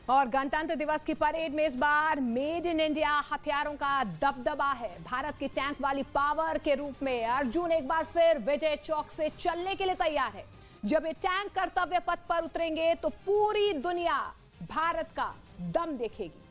और गणतंत्र दिवस की परेड में इस बार मेड इन इंडिया हथियारों का दबदबा है। भारत की टैंक वाली पावर के रूप में अर्जुन एक बार फिर विजय चौक से चलने के लिए तैयार है। जब ये टैंक कर्तव्य पथ पर उतरेंगे तो पूरी दुनिया भारत का दम देखेगी।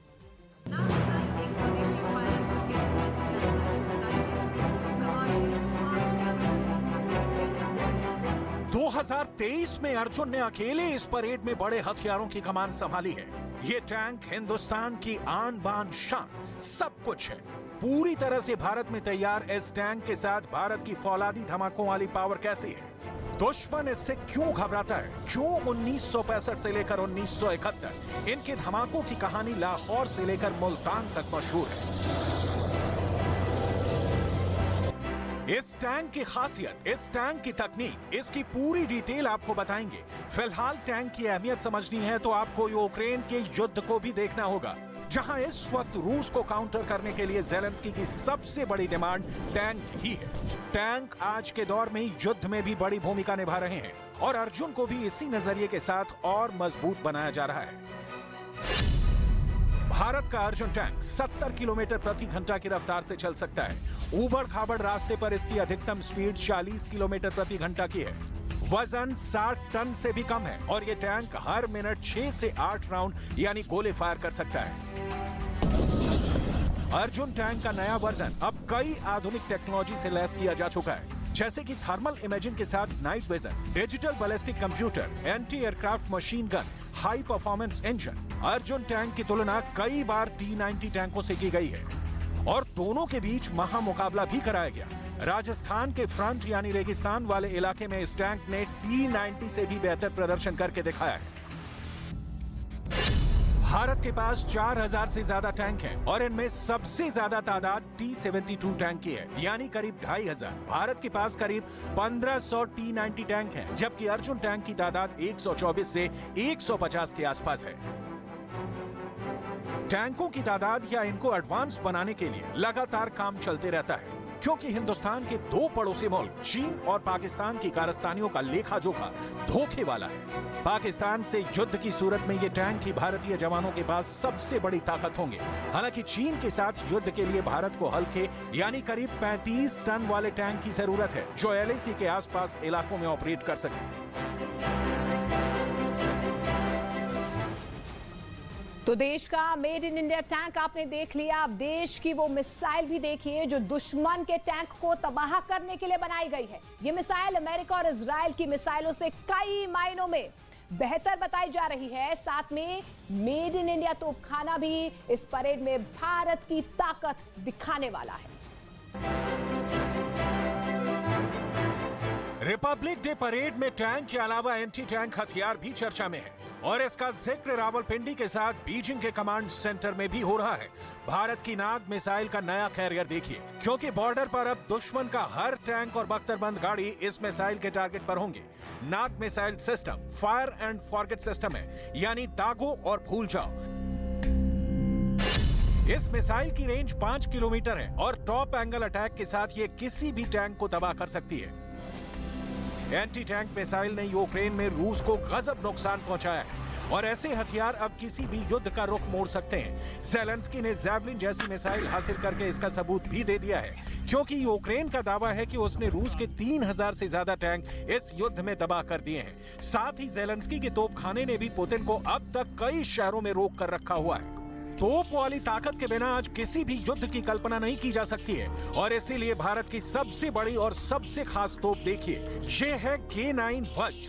2023 में अर्जुन ने अकेले इस परेड में बड़े हथियारों की कमान संभाली है। ये टैंक हिंदुस्तान की आन बान शान सब कुछ है। पूरी तरह से भारत में तैयार इस टैंक के साथ भारत की फौलादी धमाकों वाली पावर कैसी है, दुश्मन इससे क्यों घबराता है, क्यों 1965 से लेकर 1971 इनके धमाकों की कहानी लाहौर से लेकर मुल्तान तक मशहूर है। इस टैंक की खासियत, इस टैंक की तकनीक, इसकी पूरी डिटेल आपको बताएंगे। फिलहाल टैंक की अहमियत समझनी है तो आपको यूक्रेन के युद्ध को भी देखना होगा, जहां इस वक्त रूस को काउंटर करने के लिए ज़ेलेंस्की की सबसे बड़ी डिमांड टैंक ही है। टैंक आज के दौर में युद्ध में भी बड़ी भूमिका निभा रहे हैं और अर्जुन को भी इसी नजरिए के साथ और मजबूत बनाया जा रहा है। भारत का अर्जुन टैंक 70 किलोमीटर प्रति घंटा की रफ्तार से चल सकता है। ऊबड़ खाबड़ रास्ते पर इसकी अधिकतम स्पीड 40 किलोमीटर प्रति घंटा की है। वजन 60 टन से भी कम है और ये टैंक हर मिनट 6 से 8 राउंड यानी गोले फायर कर सकता है। अर्जुन टैंक का नया वर्जन अब कई आधुनिक टेक्नोलॉजी से लैस किया जा चुका है, जैसे कि थर्मल इमेजिंग के साथ night vision, digital ballistic computer, anti aircraft machine gun, high performance engine. Arjun tank की तुलना कई बार T-90 टैंकों से की गई है और दोनों के बीच महामुकाबला भी कराया गया। राजस्थान के फ्रंट यानी रेगिस्तान वाले इलाके में इस टैंक ने T-90 से भी बेहतर प्रदर्शन करके दिखाया है। भारत के पास 4000 से ज्यादा टैंक हैं और इनमें सबसे ज्यादा तादाद T-72 टैंक की है, यानी करीब 2500। भारत के पास करीब 1500 T-90 टैंक हैं, जबकि अर्जुन टैंक की तादाद 124 से 150 के आसपास है। टैंकों की तादाद या इनको एडवांस बनाने के लिए लगातार काम चलते रहता है, क्योंकि हिंदुस्तान के दो पड़ोसी मुल्क चीन और पाकिस्तान की कारस्तानियों का लेखा जोखा धोखे वाला है। पाकिस्तान से युद्ध की सूरत में ये टैंक ही भारतीय जवानों के पास सबसे बड़ी ताकत होंगे। हालांकि चीन के साथ युद्ध के लिए भारत को हल्के यानी करीब 35 टन वाले टैंक की जरूरत है, जो LAC के आसपास इलाकों में ऑपरेट कर सके। तो देश का मेड इन इंडिया टैंक आपने देख लिया, अब देश की वो मिसाइल भी देखिए जो दुश्मन के टैंक को तबाह करने के लिए बनाई गई है। ये मिसाइल अमेरिका और इजराइल की मिसाइलों से कई मायनों में बेहतर बताई जा रही है। साथ में मेड इन इंडिया तोपखाना भी इस परेड में भारत की ताकत दिखाने वाला है। रिपब्लिक डे परेड में टैंक के अलावा एंटी टैंक हथियार भी चर्चा में है और इसका जिक्र रावलपिंडी के साथ बीजिंग के कमांड सेंटर में भी हो रहा है। भारत की नाग मिसाइल का नया कैरियर देखिए, क्योंकि बॉर्डर पर अब दुश्मन का हर टैंक और बख्तरबंद गाड़ी इस मिसाइल के टारगेट पर होंगे। Nag missile system fire and forget system है, यानी दागो और भूल जाओ। इस मिसाइल की रेंज 5 किलोमीटर है और टॉप एंगल अटैक के साथ ये किसी भी टैंक को तबाह कर सकती है। एंटी टैंक मिसाइल ने यूक्रेन में रूस को गजब नुकसान पहुंचाया है और ऐसे हथियार अब किसी भी युद्ध का रुख मोड़ सकते हैं। ज़ेलेंस्की ने जैवलिन जैसी मिसाइल हासिल करके इसका सबूत भी दे दिया है, क्योंकि यूक्रेन का दावा है कि उसने रूस के 3000 से ज्यादा टैंक इस युद्ध में तबाह कर दिए हैं। साथ ही ज़ेलेंस्की के तोपखाने ने भी पुतिन को अब तक कई शहरों में रोक कर रखा हुआ है। तोप वाली ताकत के बिना आज किसी भी युद्ध की कल्पना नहीं की जा सकती है और इसीलिए भारत की सबसे बड़ी और सबसे खास तोप देखिए, ये है K9 वज्र,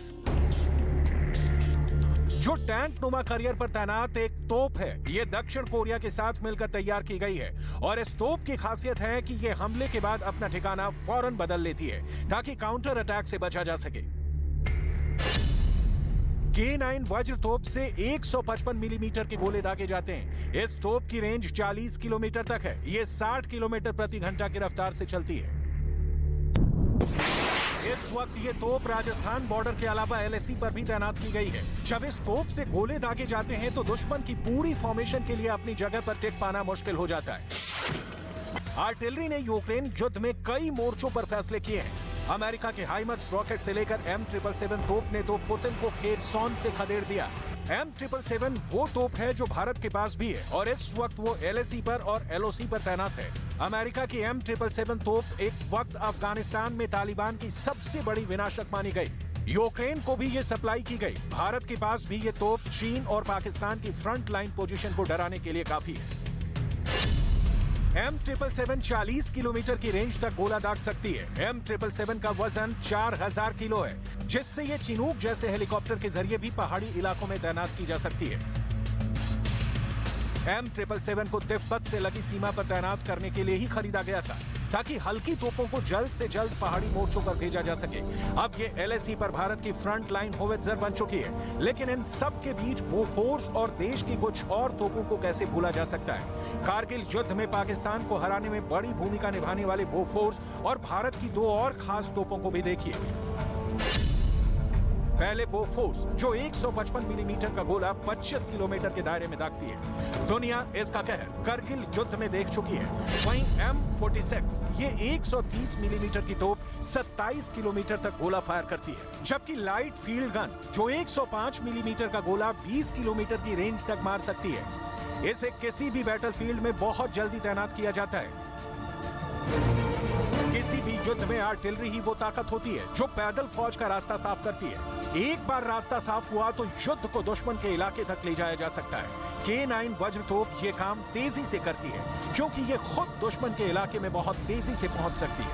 जो टैंक नुमा करियर पर तैनात एक तोप है। ये दक्षिण कोरिया के साथ मिलकर तैयार की गई है और इस तोप की खासियत है कि ये हमले के बाद अपना ठिकाना फौरन बदल लेती है ताकि काउंटर अटैक से बचा जा सके। K9 वज्र तोप से 155 मिलीमीटर के गोले दागे जाते हैं। इस तोप की रेंज 40 किलोमीटर तक है। ये 60 किलोमीटर प्रति घंटा की रफ्तार से चलती है। इस वक्त ये तोप राजस्थान बॉर्डर के अलावा LAC पर भी तैनात की गई है। जब इस तोप से गोले दागे जाते हैं तो दुश्मन की पूरी फॉर्मेशन के लिए अपनी जगह पर टिक पाना मुश्किल हो जाता है। आर्टिलरी ने यूक्रेन युद्ध में कई मोर्चों पर फैसले किए हैं। अमेरिका के हाइमर्स रॉकेट से लेकर M777 तोप ने तो पुतिन को खेरसौन से खदेड़ दिया। M777 वो तोप है जो भारत के पास भी है और इस वक्त वो LAC पर और LOC पर तैनात है। अमेरिका की M777 तोप एक वक्त अफगानिस्तान में तालिबान की सबसे बड़ी विनाशक मानी गई। यूक्रेन को भी ये सप्लाई की गई। भारत के पास भी ये तोप चीन और पाकिस्तान की फ्रंट लाइन पोजीशन को डराने के लिए काफी है। M777 40 किलोमीटर की रेंज तक गोला दाग सकती है। M777 का वजन 4000 किलो है, जिससे ये चिनूक जैसे हेलीकॉप्टर के जरिए भी पहाड़ी इलाकों में तैनात की जा सकती है। M777 को तिब्बत से लगी सीमा पर तैनात करने के लिए ही खरीदा गया था, ताकि हल्की तोपों को जल्द से जल्द पहाड़ी मोर्चों पर भेजा जा सके। अब ये LAC पर भारत की फ्रंट लाइन होवित्जर बन चुकी है, लेकिन इन सब के बीच बोफोर्स और देश की कुछ और तोपों को कैसे भूला जा सकता है। कारगिल युद्ध में पाकिस्तान को हराने में बड़ी भूमिका निभाने वाले बोफोर्स और भारत की दो और खास तोपों को भी देखिए। पहले बोफोर्स जो 155 मिलीमीटर का गोला 25 किलोमीटर के दायरे में दागती है। दुनिया इसका कहर करगिल युद्ध में देख चुकी है। वहीं M46 ये 130 मिलीमीटर की तोप 27 किलोमीटर तक गोला फायर करती है, जबकि लाइट फील्ड गन जो 105 मिलीमीटर का गोला 20 किलोमीटर की रेंज तक मार सकती है। इसे किसी भी बैटलफील्ड में बहुत जल्दी तैनात किया जाता है। किसी भी युद्ध में आर्टिलरी ही वो ताकत होती है जो पैदल फौज का रास्ता साफ करती है। एक बार रास्ता साफ हुआ तो युद्ध को दुश्मन के इलाके तक ले जाया जा सकता है। K9 वज्र तोप ये काम तेजी से करती है, क्योंकि ये खुद दुश्मन के इलाके में बहुत तेजी से पहुंच सकती है।